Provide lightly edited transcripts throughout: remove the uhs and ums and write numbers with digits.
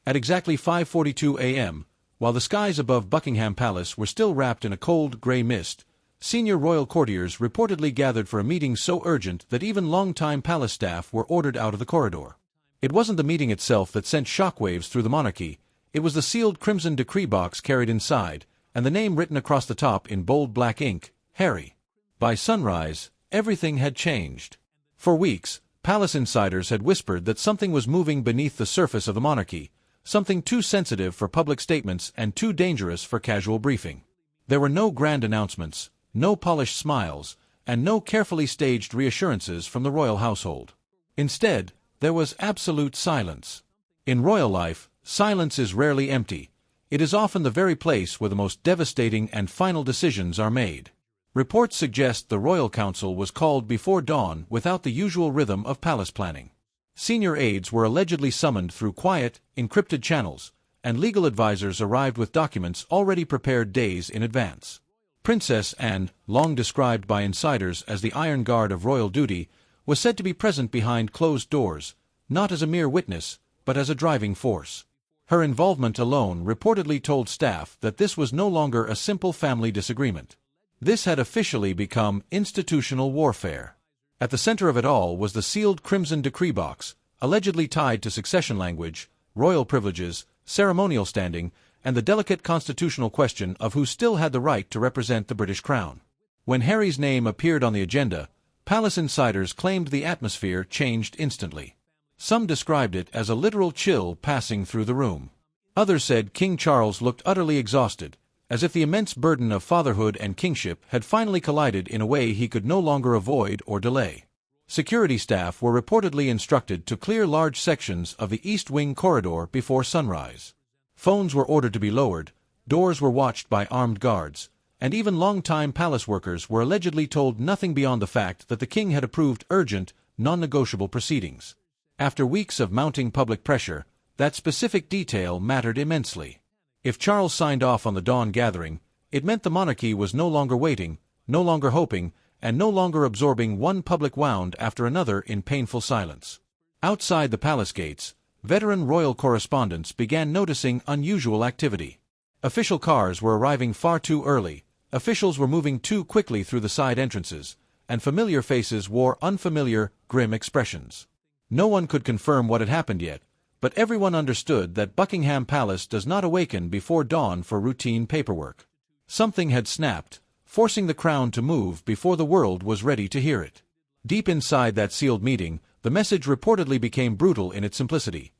At exactly 5:42 a.m., while the skies above Buckingham Palace were still wrapped in a cold, grey mist, senior royal courtiers reportedly gathered for a meeting so urgent that even long-time palace staff were ordered out of the corridor. It wasn't the meeting itself that sent shockwaves through the monarchy, it was the sealed crimson decree box carried inside, and the name written across the top in bold black ink, Harry. By sunrise, everything had changed. For weeks, palace insiders had whispered that something was moving beneath the surface of the monarchy, something too sensitive for public statements and too dangerous for casual briefing. There were no grand announcements, no polished smiles, and no carefully staged reassurances from the royal household. Instead, there was absolute silence. In royal life, silence is rarely empty. It is often the very place where the most devastating and final decisions are made. Reports suggest the royal council was called before dawn without the usual rhythm of palace planning. Senior aides were allegedly summoned through quiet, encrypted channels, and legal advisors arrived with documents already prepared days in advance. Princess Anne, long described by insiders as the Iron Guard of royal duty, was said to be present behind closed doors, not as a mere witness, but as a driving force. Her involvement alone reportedly told staff that this was no longer a simple family disagreement. This had officially become institutional warfare. At the center of it all was the sealed crimson decree box, allegedly tied to succession language, royal privileges, ceremonial standing, and the delicate constitutional question of who still had the right to represent the British crown. When Harry's name appeared on the agenda, palace insiders claimed the atmosphere changed instantly. Some described it as a literal chill passing through the room. Others said King Charles looked utterly exhausted, as if the immense burden of fatherhood and kingship had finally collided in a way he could no longer avoid or delay. Security staff were reportedly instructed to clear large sections of the East Wing corridor before sunrise. Phones were ordered to be lowered, doors were watched by armed guards, and even long-time palace workers were allegedly told nothing beyond the fact that the king had approved urgent, non-negotiable proceedings. After weeks of mounting public pressure, that specific detail mattered immensely. If Charles signed off on the dawn gathering, it meant the monarchy was no longer waiting, no longer hoping, and no longer absorbing one public wound after another in painful silence. Outside the palace gates, veteran royal correspondents began noticing unusual activity. Official cars were arriving far too early, officials were moving too quickly through the side entrances, and familiar faces wore unfamiliar, grim expressions. No one could confirm what had happened yet, but everyone understood that Buckingham Palace does not awaken before dawn for routine paperwork. Something had snapped, forcing the crown to move before the world was ready to hear it. Deep inside that sealed meeting, the message reportedly became brutal in its simplicity.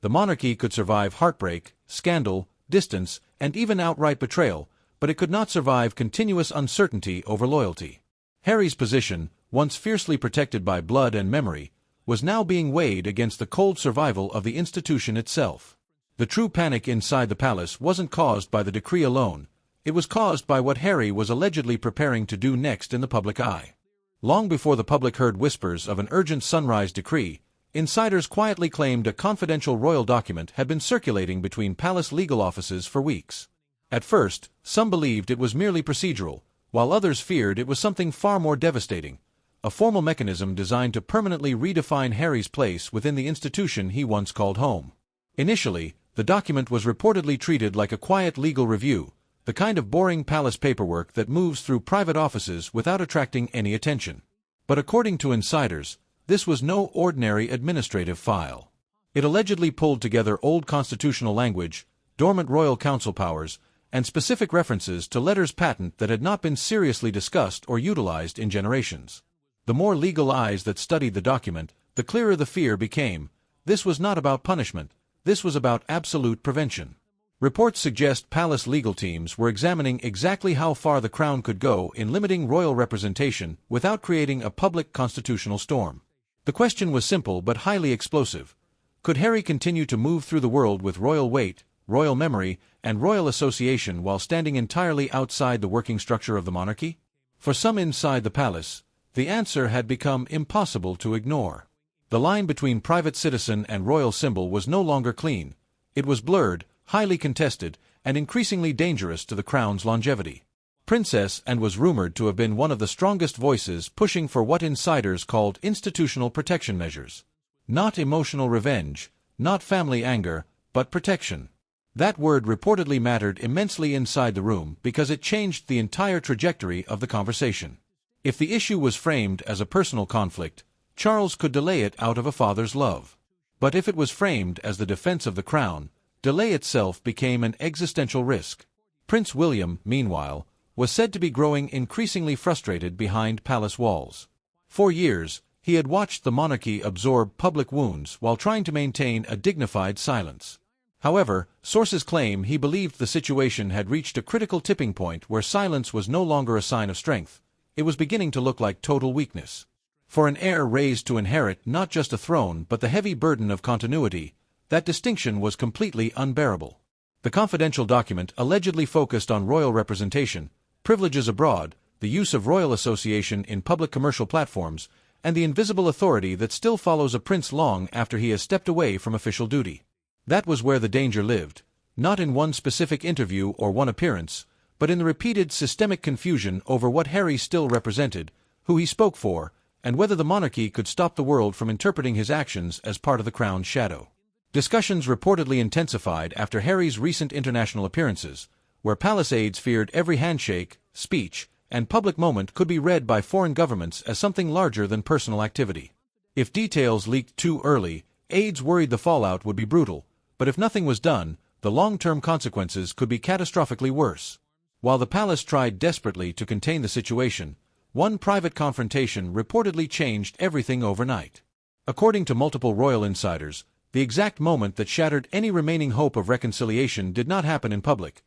The monarchy could survive heartbreak, scandal, distance, and even outright betrayal, but it could not survive continuous uncertainty over loyalty. Harry's position, once fiercely protected by blood and memory, was now being weighed against the cold survival of the institution itself. The true panic inside the palace wasn't caused by the decree alone, it was caused by what Harry was allegedly preparing to do next in the public eye. Long before the public heard whispers of an urgent sunrise decree, insiders quietly claimed a confidential royal document had been circulating between palace legal offices for weeks. At first, some believed it was merely procedural, while others feared it was something far more devastating, a formal mechanism designed to permanently redefine Harry's place within the institution he once called home. Initially, the document was reportedly treated like a quiet legal review, the kind of boring palace paperwork that moves through private offices without attracting any attention. But according to insiders, this was no ordinary administrative file. It allegedly pulled together old constitutional language, dormant royal council powers, and specific references to letters patent that had not been seriously discussed or utilized in generations. The more legal eyes that studied the document, the clearer the fear became. This was not about punishment, this was about absolute prevention. Reports suggest palace legal teams were examining exactly how far the crown could go in limiting royal representation without creating a public constitutional storm. The question was simple but highly explosive. Could Harry continue to move through the world with royal weight, royal memory, and royal association while standing entirely outside the working structure of the monarchy? For some inside the palace, the answer had become impossible to ignore. The line between private citizen and royal symbol was no longer clean. It was blurred, highly contested, and increasingly dangerous to the crown's longevity. Princess Anne was rumored to have been one of the strongest voices pushing for what insiders called institutional protection measures. Not emotional revenge, not family anger, but protection. That word reportedly mattered immensely inside the room because it changed the entire trajectory of the conversation. If the issue was framed as a personal conflict, Charles could delay it out of a father's love. But if it was framed as the defense of the crown, delay itself became an existential risk. Prince William, meanwhile, was said to be growing increasingly frustrated behind palace walls. For years, he had watched the monarchy absorb public wounds while trying to maintain a dignified silence. However, sources claim he believed the situation had reached a critical tipping point where silence was no longer a sign of strength. It was beginning to look like total weakness. For an heir raised to inherit not just a throne but the heavy burden of continuity, that distinction was completely unbearable. The confidential document allegedly focused on royal representation, privileges abroad, the use of royal association in public commercial platforms, and the invisible authority that still follows a prince long after he has stepped away from official duty. That was where the danger lived, not in one specific interview or one appearance, but in the repeated systemic confusion over what Harry still represented, who he spoke for, and whether the monarchy could stop the world from interpreting his actions as part of the crown's shadow. Discussions reportedly intensified after Harry's recent international appearances, where palace aides feared every handshake, speech, and public moment could be read by foreign governments as something larger than personal activity. If details leaked too early, aides worried the fallout would be brutal, but if nothing was done, the long-term consequences could be catastrophically worse. While the palace tried desperately to contain the situation, one private confrontation reportedly changed everything overnight. According to multiple royal insiders, the exact moment that shattered any remaining hope of reconciliation did not happen in public.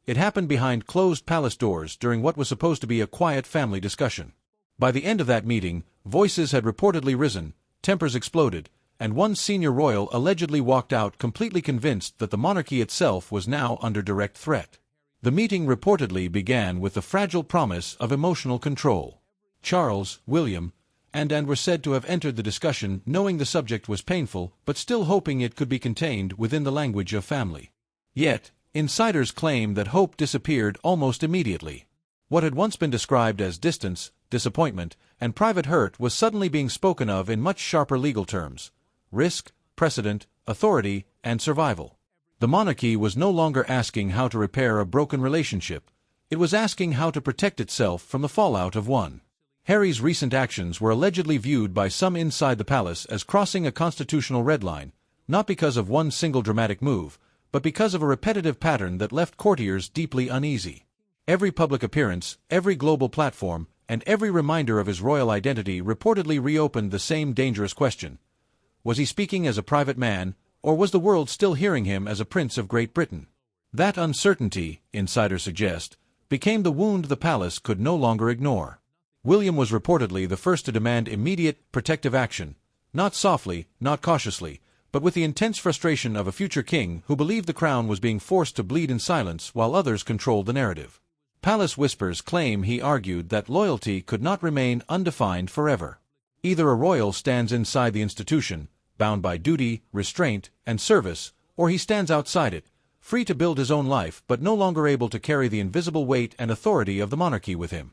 It happened behind closed palace doors during what was supposed to be a quiet family discussion. By the end of that meeting, voices had reportedly risen, tempers exploded, and one senior royal allegedly walked out completely convinced that the monarchy itself was now under direct threat. The meeting reportedly began with the fragile promise of emotional control. Charles, William, and were said to have entered the discussion knowing the subject was painful but still hoping it could be contained within the language of family. Yet, insiders claim that hope disappeared almost immediately. What had once been described as distance, disappointment, and private hurt was suddenly being spoken of in much sharper legal terms: risk, precedent, authority, and survival. The monarchy was no longer asking how to repair a broken relationship. It was asking how to protect itself from the fallout of one. Harry's recent actions were allegedly viewed by some inside the palace as crossing a constitutional red line, not because of one single dramatic move, but because of a repetitive pattern that left courtiers deeply uneasy. Every public appearance, every global platform, and every reminder of his royal identity reportedly reopened the same dangerous question. Was he speaking as a private man, or was the world still hearing him as a prince of Great Britain? That uncertainty, insiders suggest, became the wound the palace could no longer ignore. William was reportedly the first to demand immediate, protective action, not softly, not cautiously, but with the intense frustration of a future king who believed the crown was being forced to bleed in silence while others controlled the narrative. Palace whispers claim he argued that loyalty could not remain undefined forever. Either a royal stands inside the institution, bound by duty, restraint, and service, or he stands outside it, free to build his own life but no longer able to carry the invisible weight and authority of the monarchy with him.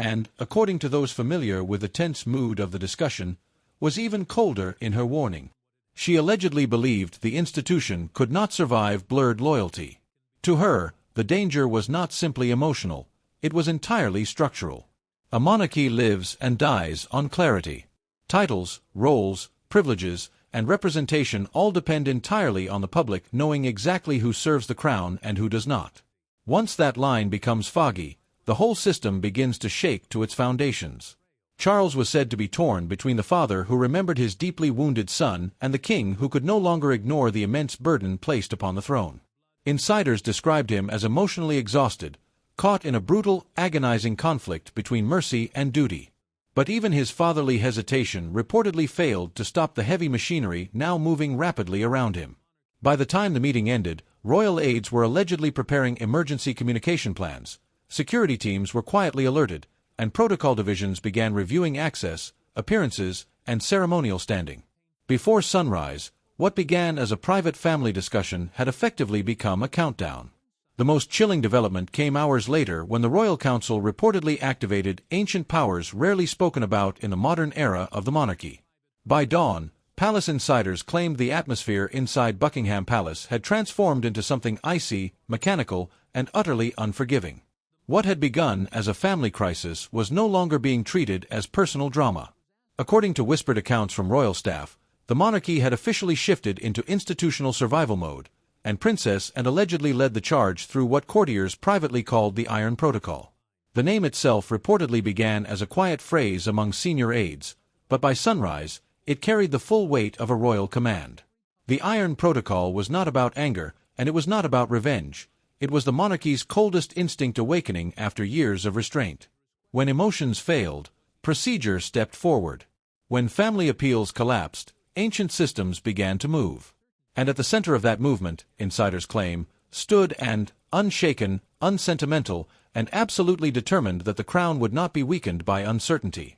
And, according to those familiar with the tense mood of the discussion, was even colder in her warning. She allegedly believed the institution could not survive blurred loyalty. To her, the danger was not simply emotional, it was entirely structural. A monarchy lives and dies on clarity. Titles, roles, privileges, and representation all depend entirely on the public knowing exactly who serves the crown and who does not. Once that line becomes foggy, the whole system begins to shake to its foundations. Charles was said to be torn between the father who remembered his deeply wounded son and the king who could no longer ignore the immense burden placed upon the throne. Insiders described him as emotionally exhausted, caught in a brutal, agonizing conflict between mercy and duty. But even his fatherly hesitation reportedly failed to stop the heavy machinery now moving rapidly around him. By the time the meeting ended, royal aides were allegedly preparing emergency communication plans, security teams were quietly alerted, and protocol divisions began reviewing access, appearances, and ceremonial standing. Before sunrise, what began as a private family discussion had effectively become a countdown. The most chilling development came hours later when the Royal Council reportedly activated ancient powers rarely spoken about in the modern era of the monarchy. By dawn, Palace insiders claimed the atmosphere inside Buckingham Palace had transformed into something icy, mechanical, and utterly unforgiving. What had begun as a family crisis was no longer being treated as personal drama. According to whispered accounts from royal staff, the monarchy had officially shifted into institutional survival mode, and Princess and allegedly led the charge through what courtiers privately called the Iron Protocol. The name itself reportedly began as a quiet phrase among senior aides, but by sunrise, it carried the full weight of a royal command. The Iron Protocol was not about anger, and it was not about revenge. It was the monarchy's coldest instinct awakening after years of restraint. When emotions failed, procedure stepped forward. When family appeals collapsed, ancient systems began to move. And at the center of that movement, insiders claim, stood an unshaken, unsentimental, and absolutely determined that the crown would not be weakened by uncertainty.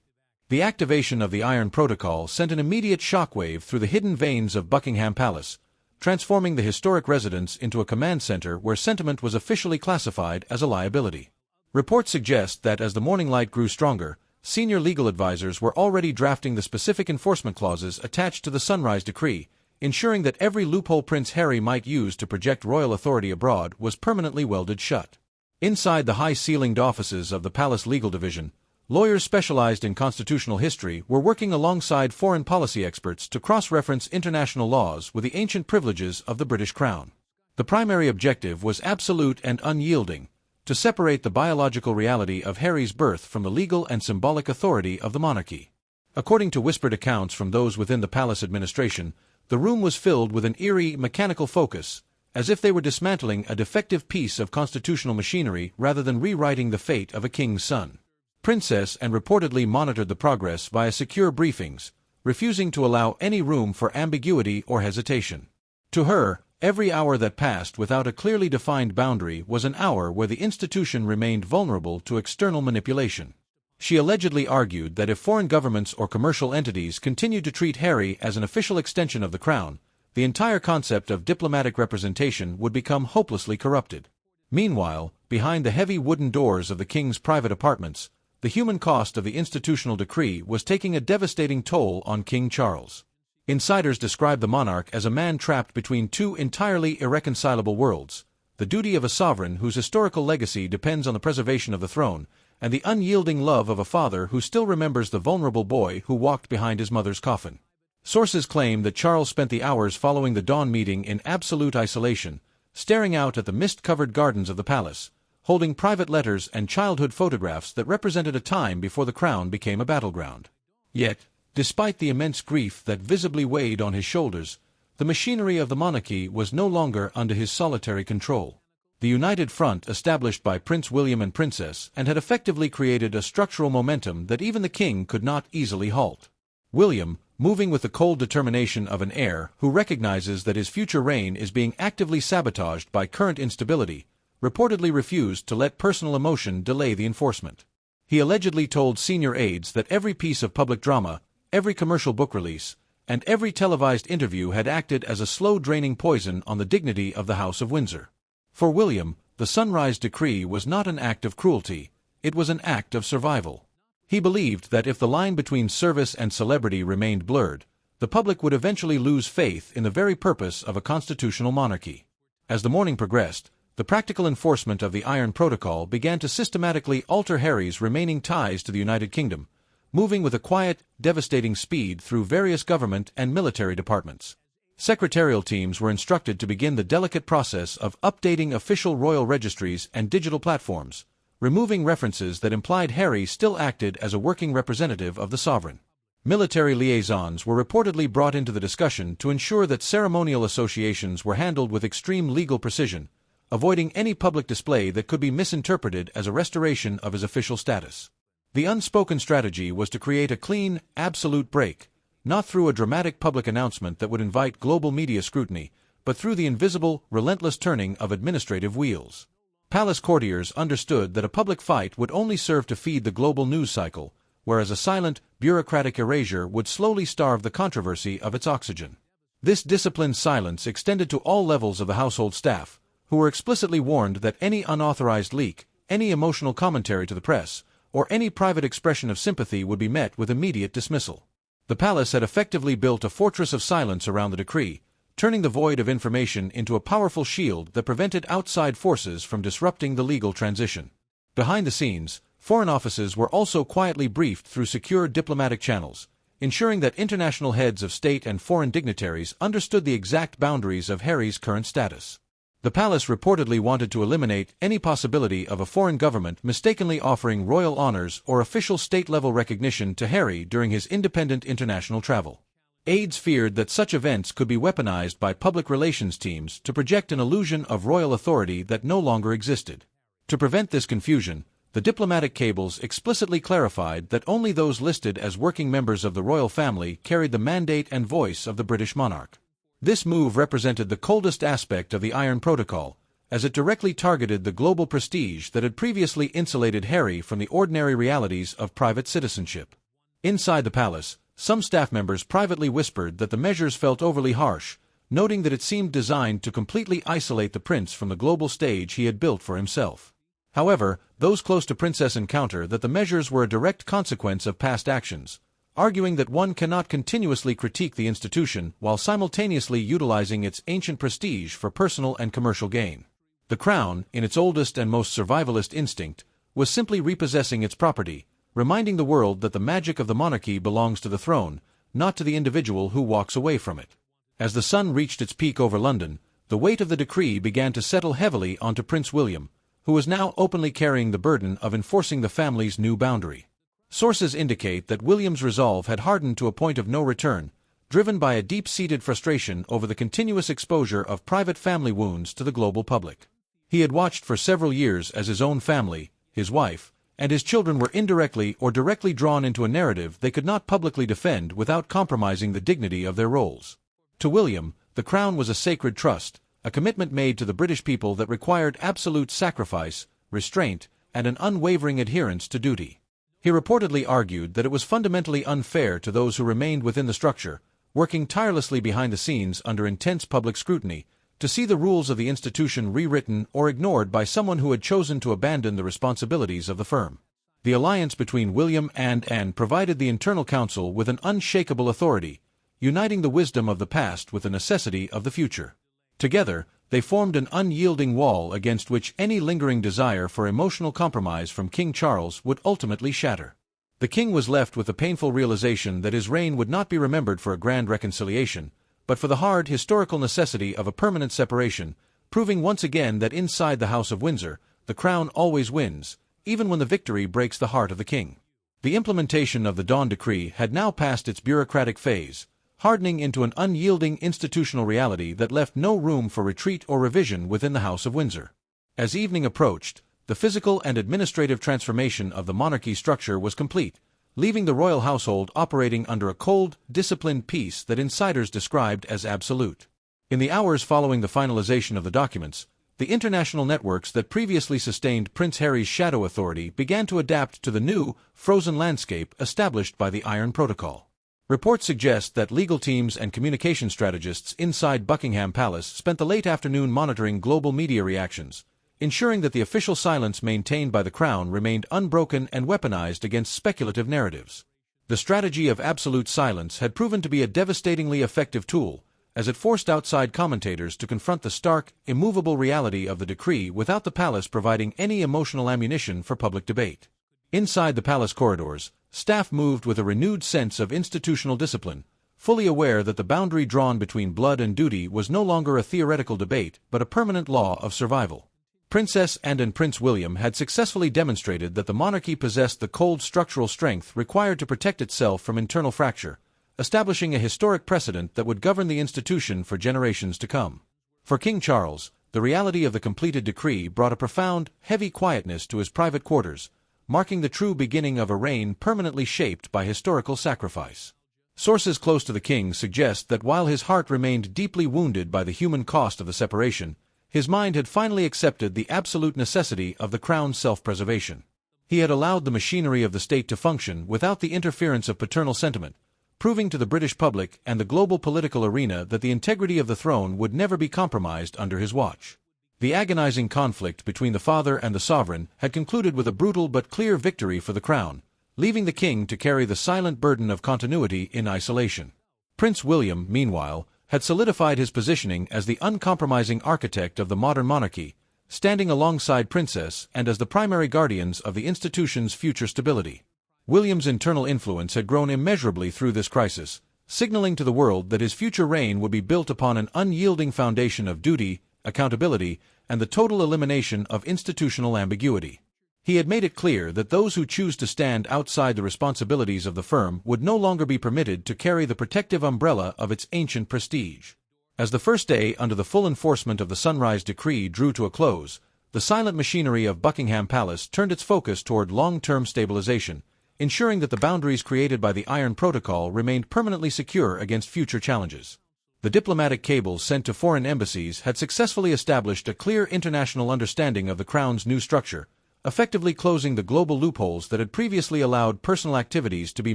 The activation of the Iron Protocol sent an immediate shockwave through the hidden veins of Buckingham Palace, transforming the historic residence into a command center where sentiment was officially classified as a liability. Reports suggest that as the morning light grew stronger, senior legal advisors were already drafting the specific enforcement clauses attached to the Sunrise Decree, ensuring that every loophole Prince Harry might use to project royal authority abroad was permanently welded shut. Inside the high-ceilinged offices of the Palace Legal Division, lawyers specialized in constitutional history were working alongside foreign policy experts to cross-reference international laws with the ancient privileges of the British Crown. The primary objective was absolute and unyielding, to separate the biological reality of Harry's birth from the legal and symbolic authority of the monarchy. According to whispered accounts from those within the palace administration, the room was filled with an eerie, mechanical focus, as if they were dismantling a defective piece of constitutional machinery rather than rewriting the fate of a king's son. Princess and reportedly monitored the progress via secure briefings, refusing to allow any room for ambiguity or hesitation. To her, every hour that passed without a clearly defined boundary was an hour where the institution remained vulnerable to external manipulation. She allegedly argued that if foreign governments or commercial entities continued to treat Harry as an official extension of the crown, the entire concept of diplomatic representation would become hopelessly corrupted. Meanwhile, behind the heavy wooden doors of the king's private apartments, the human cost of the institutional decree was taking a devastating toll on King Charles. Insiders describe the monarch as a man trapped between two entirely irreconcilable worlds: the duty of a sovereign whose historical legacy depends on the preservation of the throne, and the unyielding love of a father who still remembers the vulnerable boy who walked behind his mother's coffin. Sources claim that Charles spent the hours following the dawn meeting in absolute isolation, staring out at the mist-covered gardens of the palace, holding private letters and childhood photographs that represented a time before the crown became a battleground. Yet, despite the immense grief that visibly weighed on his shoulders, the machinery of the monarchy was no longer under his solitary control. The united front established by Prince William and Princess had effectively created a structural momentum that even the king could not easily halt. William, moving with the cold determination of an heir who recognizes that his future reign is being actively sabotaged by current instability, reportedly refused to let personal emotion delay the enforcement. He allegedly told senior aides that every piece of public drama, every commercial book release, and every televised interview had acted as a slow-draining poison on the dignity of the House of Windsor. For William, the Sunrise Decree was not an act of cruelty, it was an act of survival. He believed that if the line between service and celebrity remained blurred, the public would eventually lose faith in the very purpose of a constitutional monarchy. As the morning progressed, the practical enforcement of the Iron Protocol began to systematically alter Harry's remaining ties to the United Kingdom, moving with a quiet, devastating speed through various government and military departments. Secretarial teams were instructed to begin the delicate process of updating official royal registries and digital platforms, removing references that implied Harry still acted as a working representative of the sovereign. Military liaisons were reportedly brought into the discussion to ensure that ceremonial associations were handled with extreme legal precision, avoiding any public display that could be misinterpreted as a restoration of his official status. The unspoken strategy was to create a clean, absolute break, not through a dramatic public announcement that would invite global media scrutiny, but through the invisible, relentless turning of administrative wheels. Palace courtiers understood that a public fight would only serve to feed the global news cycle, whereas a silent, bureaucratic erasure would slowly starve the controversy of its oxygen. This disciplined silence extended to all levels of the household staff, who were explicitly warned that any unauthorized leak, any emotional commentary to the press, or any private expression of sympathy would be met with immediate dismissal. The palace had effectively built a fortress of silence around the decree, turning the void of information into a powerful shield that prevented outside forces from disrupting the legal transition. Behind the scenes, foreign offices were also quietly briefed through secure diplomatic channels, ensuring that international heads of state and foreign dignitaries understood the exact boundaries of Harry's current status. The palace reportedly wanted to eliminate any possibility of a foreign government mistakenly offering royal honors or official state-level recognition to Harry during his independent international travel. Aides feared that such events could be weaponized by public relations teams to project an illusion of royal authority that no longer existed. To prevent this confusion, the diplomatic cables explicitly clarified that only those listed as working members of the royal family carried the mandate and voice of the British monarch. This move represented the coldest aspect of the Iron Protocol, as it directly targeted the global prestige that had previously insulated Harry from the ordinary realities of private citizenship. Inside the palace, some staff members privately whispered that the measures felt overly harsh, noting that it seemed designed to completely isolate the prince from the global stage he had built for himself. However, those close to Princess encounter that the measures were a direct consequence of past actions, arguing that one cannot continuously critique the institution while simultaneously utilizing its ancient prestige for personal and commercial gain. The crown, in its oldest and most survivalist instinct, was simply repossessing its property, reminding the world that the magic of the monarchy belongs to the throne, not to the individual who walks away from it. As the sun reached its peak over London, the weight of the decree began to settle heavily onto Prince William, who was now openly carrying the burden of enforcing the family's new boundary. Sources indicate that William's resolve had hardened to a point of no return, driven by a deep-seated frustration over the continuous exposure of private family wounds to the global public. He had watched for several years as his own family, his wife, and his children were indirectly or directly drawn into a narrative they could not publicly defend without compromising the dignity of their roles. To William, the crown was a sacred trust, a commitment made to the British people that required absolute sacrifice, restraint, and an unwavering adherence to duty. He reportedly argued that it was fundamentally unfair to those who remained within the structure, working tirelessly behind the scenes under intense public scrutiny, to see the rules of the institution rewritten or ignored by someone who had chosen to abandon the responsibilities of the firm. The alliance between William and Anne provided the internal council with an unshakable authority, uniting the wisdom of the past with the necessity of the future. Together, they formed an unyielding wall against which any lingering desire for emotional compromise from King Charles would ultimately shatter. The king was left with the painful realization that his reign would not be remembered for a grand reconciliation, but for the hard historical necessity of a permanent separation, proving once again that inside the House of Windsor, the crown always wins, even when the victory breaks the heart of the king. The implementation of the Dawn Decree had now passed its bureaucratic phase, hardening into an unyielding institutional reality that left no room for retreat or revision within the House of Windsor. As evening approached, the physical and administrative transformation of the monarchy structure was complete, leaving the royal household operating under a cold, disciplined peace that insiders described as absolute. In the hours following the finalization of the documents, the international networks that previously sustained Prince Harry's shadow authority began to adapt to the new, frozen landscape established by the Iron Protocol. Reports suggest that legal teams and communication strategists inside Buckingham Palace spent the late afternoon monitoring global media reactions, ensuring that the official silence maintained by the crown remained unbroken and weaponized against speculative narratives. The strategy of absolute silence had proven to be a devastatingly effective tool, as it forced outside commentators to confront the stark, immovable reality of the decree without the palace providing any emotional ammunition for public debate. Inside the palace corridors, staff moved with a renewed sense of institutional discipline, fully aware that the boundary drawn between blood and duty was no longer a theoretical debate but a permanent law of survival. Princess Anne and Prince William had successfully demonstrated that the monarchy possessed the cold structural strength required to protect itself from internal fracture, establishing a historic precedent that would govern the institution for generations to come. For King Charles, the reality of the completed decree brought a profound, heavy quietness to his private quarters, marking the true beginning of a reign permanently shaped by historical sacrifice. Sources close to the king suggest that while his heart remained deeply wounded by the human cost of the separation, his mind had finally accepted the absolute necessity of the crown's self-preservation. He had allowed the machinery of the state to function without the interference of paternal sentiment, proving to the British public and the global political arena that the integrity of the throne would never be compromised under his watch. The agonizing conflict between the father and the sovereign had concluded with a brutal but clear victory for the crown, leaving the king to carry the silent burden of continuity in isolation. Prince William, meanwhile, had solidified his positioning as the uncompromising architect of the modern monarchy, standing alongside Princess and as the primary guardians of the institution's future stability. William's internal influence had grown immeasurably through this crisis, signaling to the world that his future reign would be built upon an unyielding foundation of duty, accountability, and the total elimination of institutional ambiguity. He had made it clear that those who choose to stand outside the responsibilities of the firm would no longer be permitted to carry the protective umbrella of its ancient prestige. As the first day under the full enforcement of the Sunrise Decree drew to a close, the silent machinery of Buckingham Palace turned its focus toward long-term stabilization, ensuring that the boundaries created by the Iron Protocol remained permanently secure against future challenges. The diplomatic cables sent to foreign embassies had successfully established a clear international understanding of the Crown's new structure, effectively closing the global loopholes that had previously allowed personal activities to be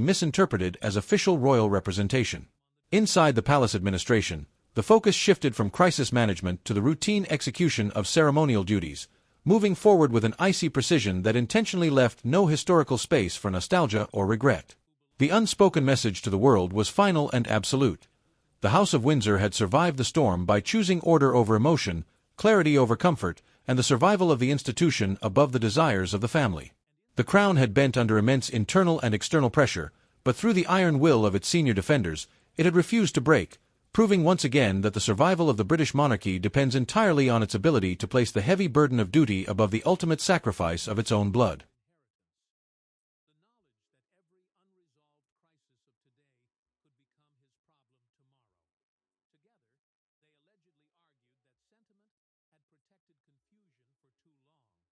misinterpreted as official royal representation. Inside the palace administration, the focus shifted from crisis management to the routine execution of ceremonial duties, moving forward with an icy precision that intentionally left no historical space for nostalgia or regret. The unspoken message to the world was final and absolute. The House of Windsor had survived the storm by choosing order over emotion, clarity over comfort, and the survival of the institution above the desires of the family. The Crown had bent under immense internal and external pressure, but through the iron will of its senior defenders, it had refused to break, proving once again that the survival of the British monarchy depends entirely on its ability to place the heavy burden of duty above the ultimate sacrifice of its own blood. Together, they allegedly argued that sentiment had protected confusion for too long.